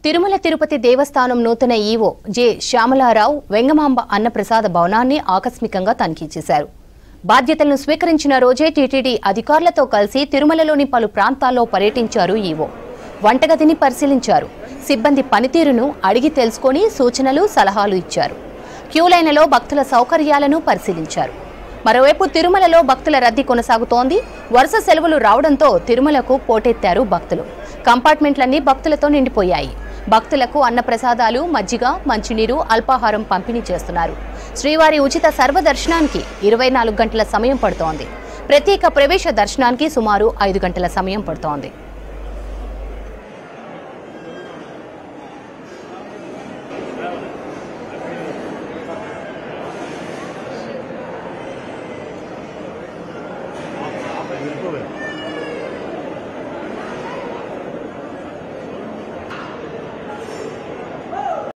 తిరుమల తిరుపతి దేవస్థానం నూతన EO J Shyamala Rao Vengamamba అన్నప్రసాద భవనాన్ని ఆకస్మికంగా తనిఖీ చేశారు. బాధ్యతలను స్వీకరించిన రోజే టీటీడీ అధికారులతో కలిసి తిరుమలలోని పలు ప్రాంతాల్లో పర్యటించారు ఈవో. వంటగదిని పరిశీలించారు. సిబ్బంది పనితీరును అడిగి తెలుసుకొని సూచనలు, సలహాలు ఇచ్చారు. క్యూలైన్లలో భక్తుల సౌకర్యాలను పరిశీలించారు. మరోవైపు తిరుమలలో భక్తుల రద్దీ కొనసాగుతోంది. వరుస సెలవులు రావడంతో తిరుమలకు పోటెత్తారు భక్తులు. కంపార్ట్మెంట్లన్నీ భక్తులతో నిండిపోయాయి. భక్తులకు అన్నప్రసాదాలు, మజ్జిగ, మంచినీరు, అల్పాహారం పంపిణీ చేస్తున్నారు. శ్రీవారి ఉచిత సర్వదర్శనానికి 24 గంటల సమయం పడుతోంది. ప్రత్యేక ప్రవేశ దర్శనానికి సుమారు 5 గంటల సమయం పడుతోంది.